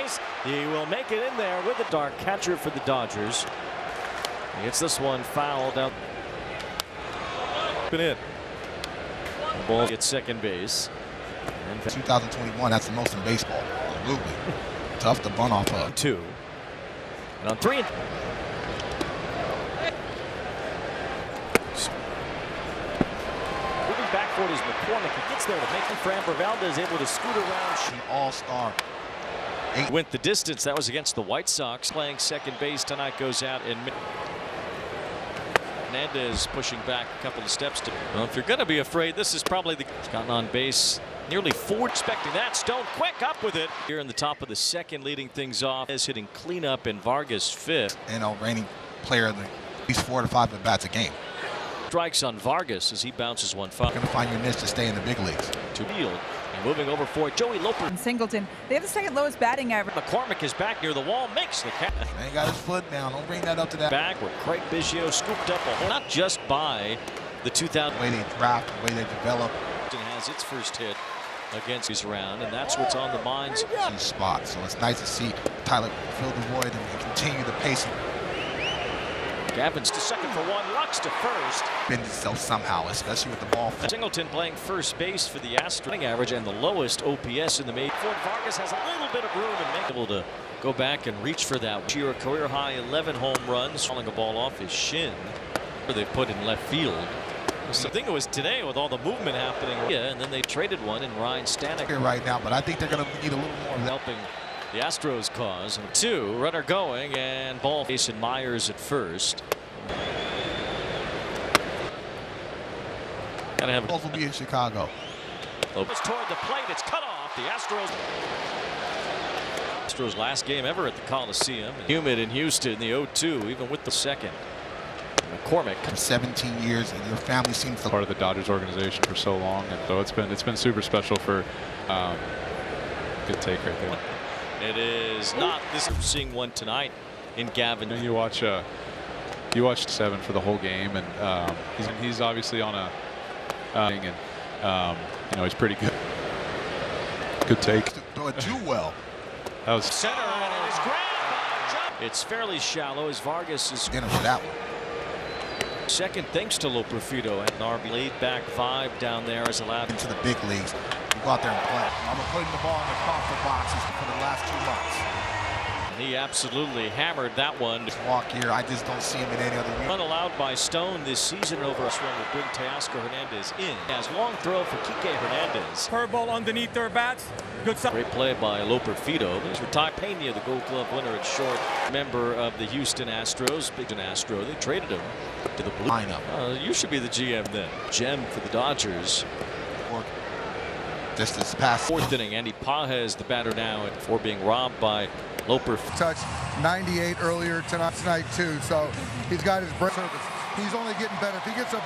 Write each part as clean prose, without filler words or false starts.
Astros. He will make it in there with a dark catcher for the Dodgers. He gets this one fouled out. Been in. The ball gets second base. And 2021, that's the most in baseball. Absolutely. Tough to bunt off of. 2. And on 3. Moving back forward is McCormick. He gets there to make it. Framber Valdez able to scoot around. All-star. Went the distance. That was against the White Sox. Playing second base tonight goes out in mid. Hernandez pushing back a couple of steps. Well, if you're going to be afraid, this is probably the. He's gotten on base nearly 4. Expecting that. Stone quick up with it. Here in the top of the second, leading things off is hitting cleanup in Vargas 5th. And a reigning player, at least 4 to 5 at bats a game. Strikes on Vargas as he bounces one foul. Going to find your niche to stay in the big leagues. To field. And moving over for Joey Loper. And Singleton. They have the second lowest batting average. McCormick is back near the wall. Makes the catch. Ain't got his foot down. Don't bring that up to that. Back where Craig Biggio scooped up a hole. Not just by the 2000. The way they draft, the way they develop. Has its first hit against his round, and that's what's on the minds. Spot. So it's nice to see Tyler fill the void and continue the pace. Gavin's to second for 1, Lux to first. Bend itself somehow, especially with the ball. Singleton playing first base for the Astros. Average and the lowest OPS in the major. Ford Vargas has a little bit of room and make able to go back and reach for that. A career high 11 home runs, falling a ball off his shin. They put in left field. So I think it was today with all the movement happening. Yeah, and then they traded one in Ryan Stanek. Here right now, but I think they're going to need a little more of that. Helping the Astros cause. 2, runner going, and ball facing Myers at first. Gotta have Balls will be in Chicago. Lopez toward the plate. It's cut off. The Astros last game ever at the Coliseum. Humid in Houston, the 0-2, even with the second. McCormick. For 17 years, and your family seems to part of the Dodgers organization for so long, and so it's been super special for. Good take right there. It is not. This is seeing one tonight in Gavin. And you watch 7 for the whole game, and he's obviously on a and he's pretty good. Good take. Throw it too well. That was center, and it is grabbed. It's fairly shallow as Vargas is in for that one. Second, thanks to Loperfido, and an RB laid back vibe down there is allowed into the big leagues. You go out there and play. I'm putting the ball in the comfort boxes for the last 2 months. And he absolutely hammered that one. This walk here, I just don't see him in any other year. Unallowed by Stone this season over us one will bring Teoscar Hernandez in. As long throw for Kike Hernandez. Curveball underneath their bats. Good stuff. Great play by Loperfido. He's retired. Pena, the Gold Glove winner at short, member of the Houston Astros. Big Astro. They traded him to the blue lineup. You should be the GM then. Gem for the Dodgers. Just this past 4th inning, Andy Pages the batter now before being robbed by Loper. Touched 98 earlier tonight too, so he's got his breath surface. He's only getting better. If he gets a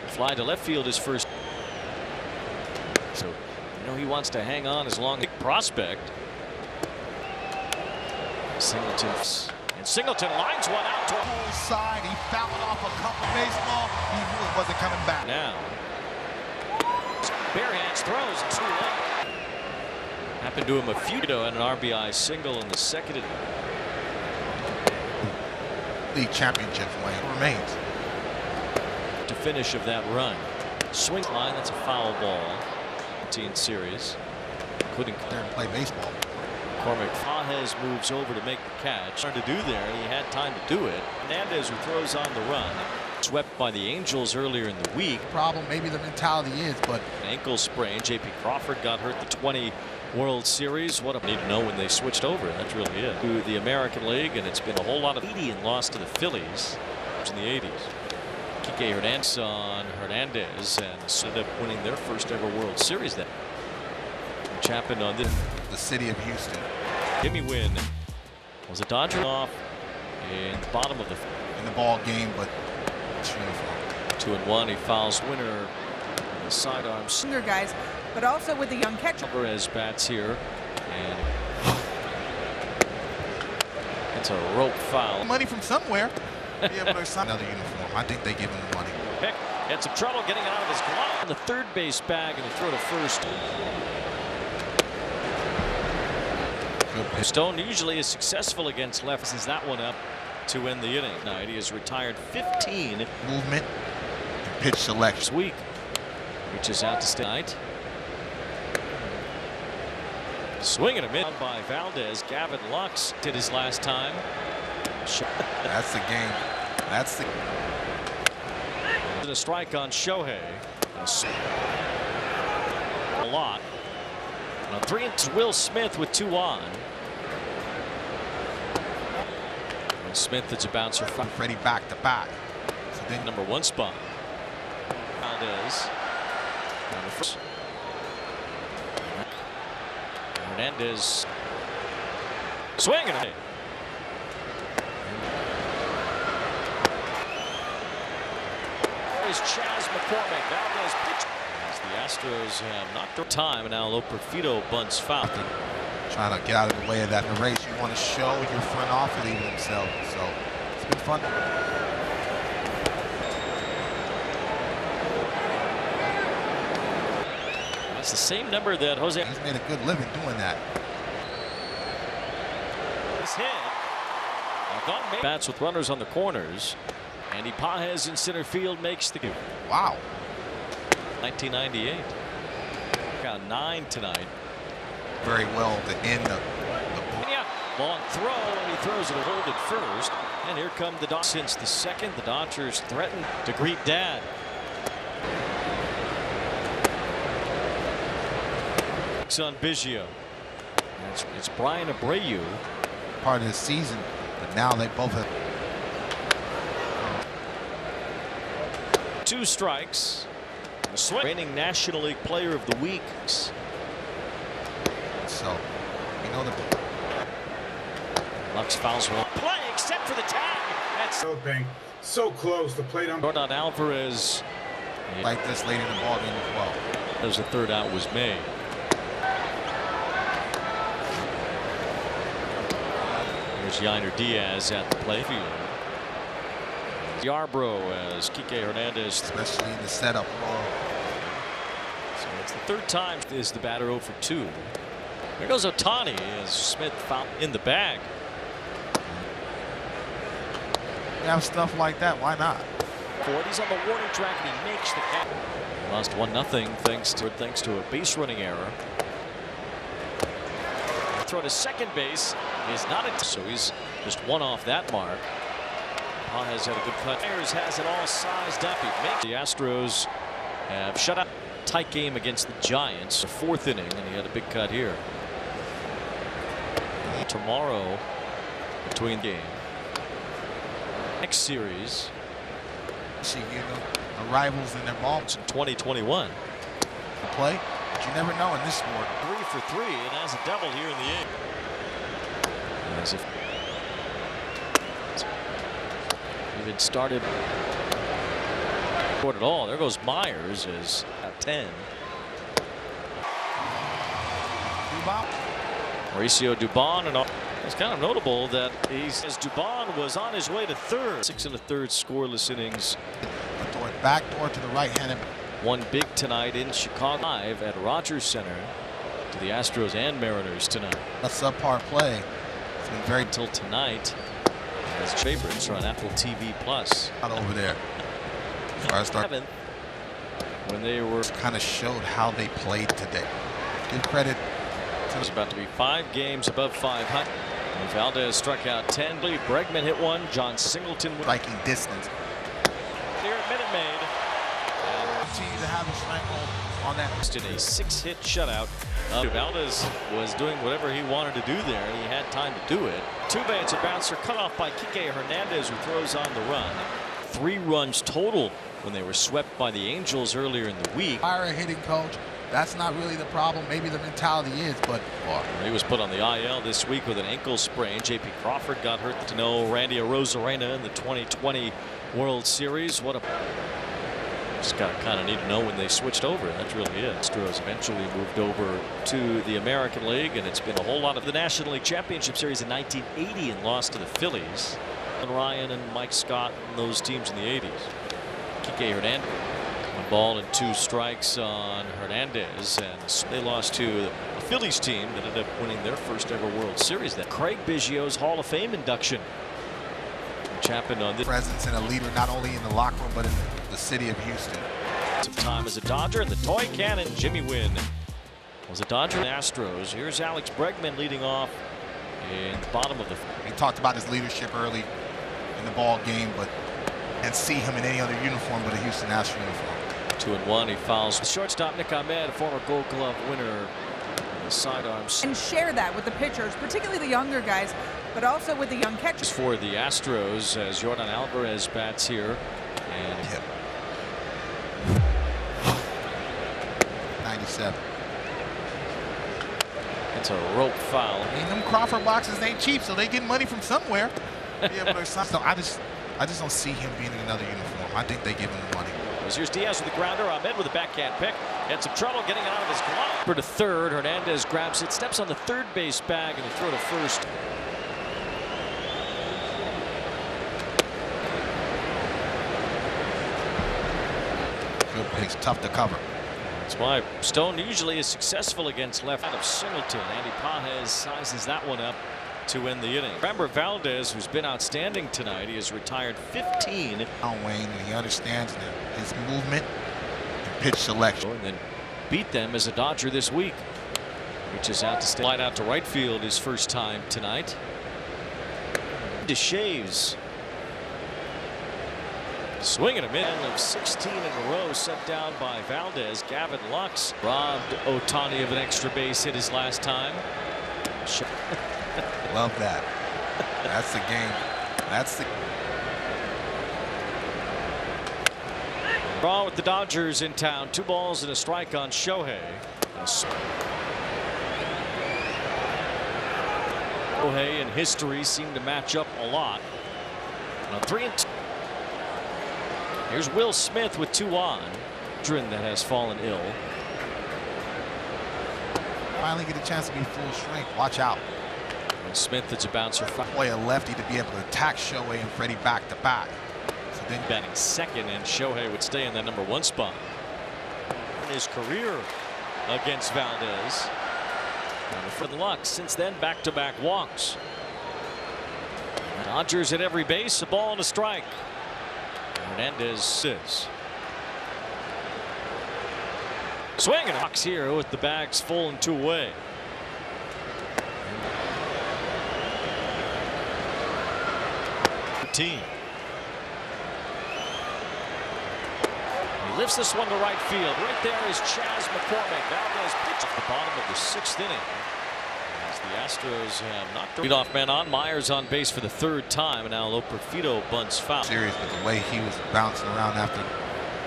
fly to left field is first. So he wants to hang on as long as prospect. Singleton lines one out to the side. He fouled off a couple baseball. He really wasn't coming back. Now bare hands throws too late. Happened to him a few and an RBI single in the second. League championship lane remains. To finish of that run. Swing line, that's a foul ball. 15 series. Including there and play baseball. McCormick. Pages moves over to make the catch. Hard to do there, and he had time to do it. Hernandez, who throws on the run. Swept by the Angels earlier in the week. Problem, maybe the mentality is, but an ankle sprain. J.P. Crawford got hurt the 20 World Series. What a need to know when they switched over. That's really it. To the American League, and it's been a whole lot of 80 and lost to the Phillies in the 80s. Kike Hernandez on Hernandez and ended up winning their first ever World Series then. Which happened on the city of Houston. Gimme win was a Dodger off in the bottom of the ball game, but 2-1. He fouls winner on the sidearm. Younger guys, but also with the young catcher. Alvarez bats here, and it's a rope foul. Money from somewhere. Be able to sign another uniform. I think they give him the money. Pick had some trouble getting out of his glove. The third base bag and a throw to first. Good pitch. Stone usually is successful against lefts. Is that one up to end the inning. Tonight he has retired 15 movement and pitch selection. this week. Reaches out to stay tonight. Swinging a mid by Valdez. Gavin Lux did his last time. That's the game. That's the. A strike on Shohei. A lot. And on 3 it's Will Smith with 2 on. And Smith is a bouncer from Freddie back to back. So then number 1 spot. Valdez. On the first. Hernandez. Swinging it. Chas McCormick. Valdez pitch. As the Astros have knocked their time, and now Loperfido bunts foul. Trying to get out of the way of that race. You want to show your front office leaving themselves. So it's been fun. That's the same number that Jose. He's made a good living doing that. This hit. Bats with runners on the corners. Andy Pages in center field makes the cue. Wow. 1998. Got 9 tonight. Very well to end the Yeah, long throw, and he throws it hold at first. And here come the Dodgers. Since the second, the Dodgers threaten to greet Dad. On Biggio. It's Brian Abreu. part of the season, but now they both have 2 strikes. Reigning National League Player of the Week. So, you know the Lux fouls one play except for the tag. That's so close. The plate on Jordan Alvarez. like this late in the ball game as well. As the 3rd out was made. Here's Yainer Diaz at the playfield. Yarbrough as Kike Hernandez. Especially in the setup role. So it's the 3rd time is the batter 0 for 2. There goes Ohtani as Smith found in the bag. You have stuff like that, why not? He's on the warning track and he makes the catch. Lost 1-0 thanks to a base running error. Throw to second base is not a so he's just 1 off that mark. Has had a good cut. Ayers has it all sized up. He makes the Astros have shut out tight game against the Giants. The 4th inning, and he had a big cut here. Tomorrow between game. Next series. See, you know, the rivals in their ball It's in 2021. play, but you never know in this sport. 3 for 3 and has a double here in the 8th. As if even started at all. There goes Myers as at 10. Mauricio Dubon, and it's kind of notable that as Dubon was on his way to 3rd. 6 1/3 scoreless innings. Back door to the right-handed. One big tonight in Chicago. Live at Rogers Center to the Astros and Mariners tonight. A subpar play. It's been very Until tonight, as favorites are on Apple TV Plus. out over there. Before I start, When they were kind of showed how they played today. Give credit. it was about to be 5 games above 500. And Valdez struck out 10. Bregman hit one. John Singleton Striking distance. here at Minute Maid. Continue to have a stranglehold on that. In a 6-hit shutout. Valdez was doing whatever he wanted to do there, and he had time to do it. 2-base, a bouncer cut off by Kike Hernandez, who throws on the run. 3 runs total when they were swept by the Angels earlier in the week. Fire a hitting coach. That's not really the problem. Maybe the mentality is, but He was put on the IL this week with an ankle sprain. J.P. Crawford got hurt. To know Randy Arozarena in the 2020 World Series. What a just kind of need to know when they switched over. That's really it. Astros eventually moved over to the American League, and it's been a whole lot of the National League Championship Series in 1980 and lost to the Phillies. And Ryan and Mike Scott and those teams in the 80s. Kike Hernandez. 1 ball and 2 strikes on Hernandez, and they lost to a Phillies team that ended up winning their first ever World Series. That Craig Biggio's Hall of Fame induction, which happened on this Presence and a leader not only in the locker room but in the city of Houston. some time as a Dodger, and the toy cannon Jimmy Wynn was a Dodger. Astros. Here's Alex Bregman leading off in the bottom of the. He talked about his leadership early in the ball game, and see him in any other uniform but a Houston Astros uniform. 2-1. He fouls the shortstop Nick Ahmed, a former Gold Glove winner. The sidearms And share that with the pitchers, particularly the younger guys, but also with the young catchers. for the Astros as Jordan Alvarez bats here. And Hit. 97. it's a rope foul. I mean, them Crawford boxes ain't cheap, so they get money from somewhere. Be able to so I just don't see him being in another uniform. I think they give him the money. Here's Diaz with the grounder. Ahmed with a backhand pick. Had some trouble getting it out of his glove. For to third. Hernandez grabs it, steps on the third base bag, and a throw to first. Good pitch, tough to cover. That's why Stone usually is successful against left out of Singleton. Andy Pages sizes that one up to end the inning. Framber Valdez, who's been outstanding tonight, he has retired 15. Wayne, and he understands his movement and pitch selection. And then beat them as a Dodger this week. Reaches out to slide out to right field his first time tonight. DeShaves. Swinging a man of 16 in a row set down by Valdez. Gavin Lux robbed Ohtani of an extra base hit his last time. Love that. That's the game. That's the. Draw with the Dodgers in town. 2 balls and a strike on Shohei. Shohei and history seem to match up a lot. On 3-2. Here's Will Smith with 2 on. Drin that has fallen ill. Finally get a chance to be full strength. Watch out. And Smith, it's a bouncer. Boy, a lefty to be able to attack Shohei and Freddie back to back. So then Batting second, and Shohei would stay in that number 1 spot. In his career against Valdez. And for the Lux, since then, back-to-back walks. Dodgers at every base, a ball and a strike. Hernandez says. Swing and a box here with the bags full and 2 away. Team. He lifts this one to right field. Right there is Chas McCormick. Valdez pitches at the bottom of the 6th inning. As the Astros have knocked the leadoff man on. Myers on base for the 3rd time, and now Loperfido bunts foul. serious with the way he was bouncing around after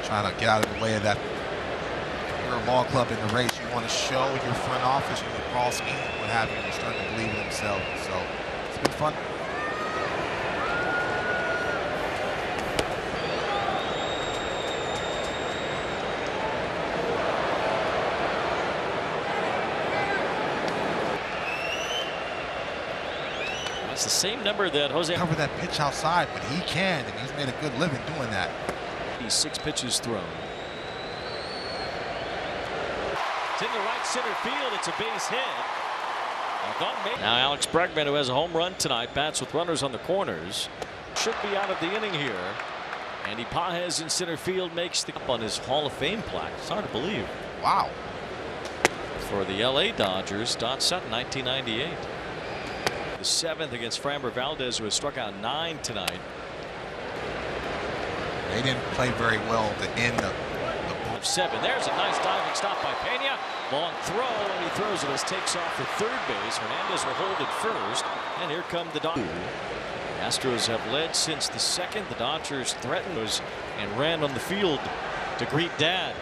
trying to get out of the way of that. If you're a ball club in the race, you want to show your front office, your ball scheme, what have you. They're starting to believe in themselves. So it's been fun. That's the same number that Jose. Cover that pitch outside, but he can, and he's made a good living doing that. 6 pitches thrown. It's in the right center field. It's a base hit. Now Alex Bregman, who has a home run tonight, bats with runners on the corners. Should be out of the inning here. Andy Pages in center field makes the up on his Hall of Fame plaque. It's hard to believe. Wow. For the LA Dodgers, Don Sutton, 1998. The 7th against Framber Valdez, who has struck out 9 tonight. They didn't play very well to end the 7. There's a nice diving stop by Pena. Long throw, and he throws it as takes off for third base. Hernandez will hold it first, and here come the Dodgers. The Astros have led since the 2nd. The Dodgers threatened those and ran on the field to greet Dad.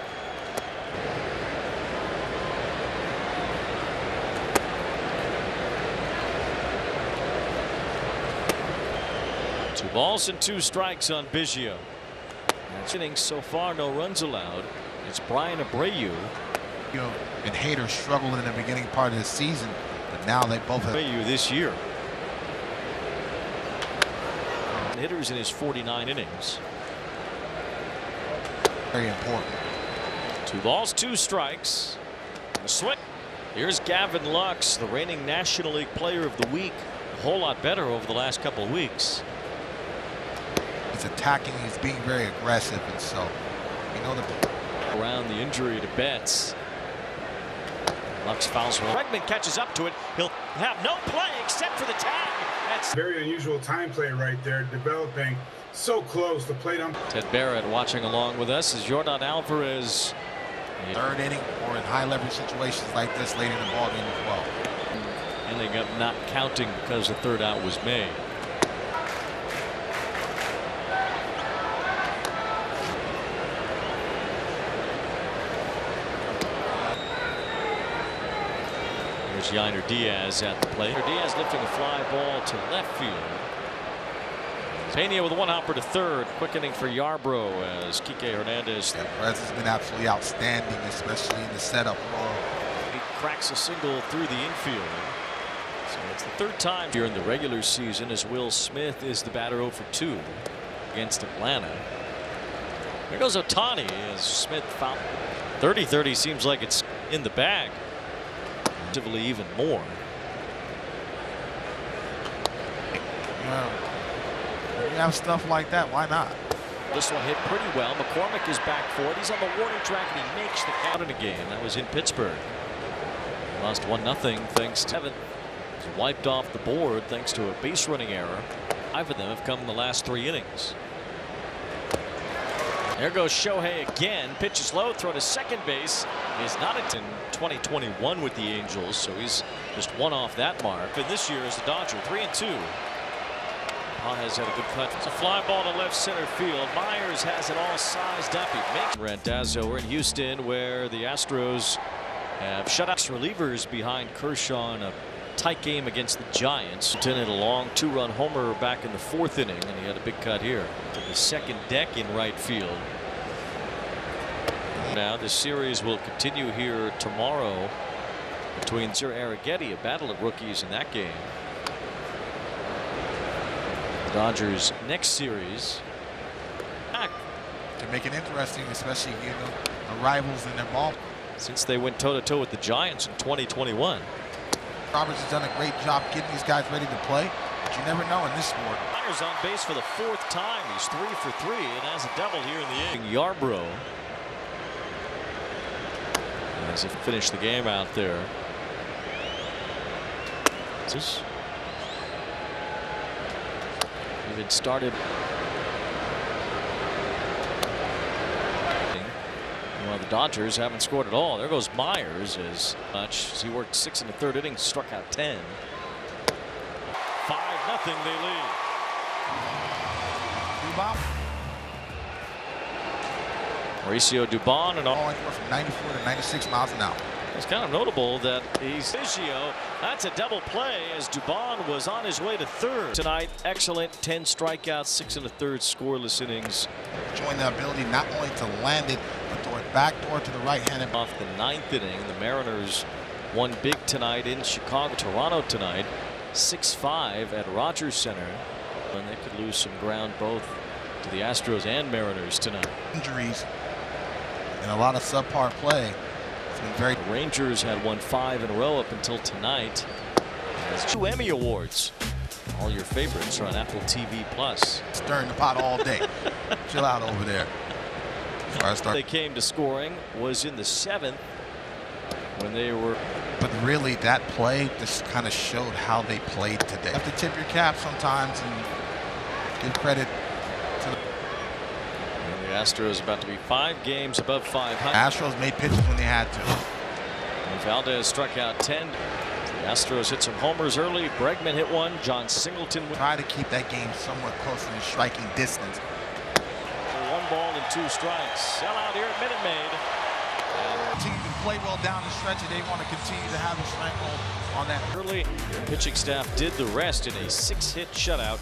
Two balls and 2 strikes on Biggio. Innings so far, no runs allowed. It's Brian Abreu. And Hader struggled in the beginning part of the season, but now they both have. Abreu this year. Hitters in his 49 innings. Very important. 2 balls, 2 strikes. A swing. Here's Gavin Lux, the reigning National League Player of the Week. A whole lot better over the last couple of weeks. He's attacking, he's being very aggressive, and so, you know, around the injury to Betts. Lux fouls one. Bregman catches up to it. He'll have no play except for the tag. That's Very unusual time play right there, developing so close. The plate on Ted Barrett watching along with us as Jordan Alvarez. third inning or in high leverage situations like this late in the ball game as well. Ending up not counting because the third out was made. Here's Yainer Diaz at the plate. Diaz lifting a fly ball to left field. Pena with one hopper to third. Quick inning for Yarbrough as Kike Hernandez. Yeah, Perez has been absolutely outstanding, especially in the setup role. He cracks a single through the infield. So it's the third time here in the regular season as Will Smith is the batter 0 for 2 against Atlanta. There goes Ohtani as Smith found 30-30 seems like it's in the bag. Relatively even more. Yeah. When you have stuff like that, why not? This one hit pretty well. McCormick is back for it. He's on the warning track and he makes the count in a game. That was in Pittsburgh. Lost 1-0 thanks to Evan. He's wiped off the board thanks to a base running error. 5 of them have come in the last 3 innings. There goes Shohei again. Pitches low, throw to second base. Is not in 2021 with the Angels, so he's just one off that mark. And this year is the Dodger, 3-2. Has had a good cut. It's a fly ball to left center field. Myers has it all sized up. He makes Randazzo. We're in Houston where the Astros have shut out relievers behind Kershaw in a tight game against the Giants. Hit a long 2-run homer back in the 4th inning, and he had a big cut here to the second deck in right field. Now this series will continue here tomorrow between Sir Arrighetti, a battle of rookies in that game. The Dodgers next series To make it interesting, especially, you know, the rivals in their ball. Since they went toe-to-toe with the Giants in 2021. Roberts has done a great job getting these guys ready to play, but you never know in this sport. Myers on base for the 4th time. He's 3 for 3 and has a double here in the inning. Yarbrough as he finished the game out there. Even started. Well, the Dodgers haven't scored at all. There goes Myers as much as he worked 6 in the 3rd inning, struck out 10. 5-0 they lead. Mauricio Dubon and all from 94 to 96 miles an hour. It's kind of notable that he's Vigio. That's a double play as Dubon was on his way to 3rd tonight. Excellent 10 strikeouts, 6 in the 3rd scoreless innings. Showing the ability not only to land it, but throw it backdoor to the right-handed. Off the 9th inning, the Mariners won big tonight in Chicago. Toronto tonight, 6-5 at Rogers Center. And they could lose some ground both to the Astros and Mariners tonight. Injuries and a lot of subpar play. It's been very. The Rangers had won 5 in a row up until tonight. There's 2 Emmy Awards. All your favorites are on Apple TV Plus. Stirring the pot all day. Chill out over there. They came to scoring was in the 7th when they were. But really, that play just kind of showed how they played today. You have to tip your cap sometimes and give credit to the. And the Astros about to be 5 games above 500. Astros made pitches when they had to. And Valdez struck out 10. The Astros hit some homers early. Bregman hit one. John Singleton try to keep that game somewhat close in striking distance. 1 ball and 2 strikes. Sell out here at Minute Maid. Continue to play well down the stretch, and they want to continue to have a stranglehold on that. Early, the pitching staff did the rest in a 6-hit shutout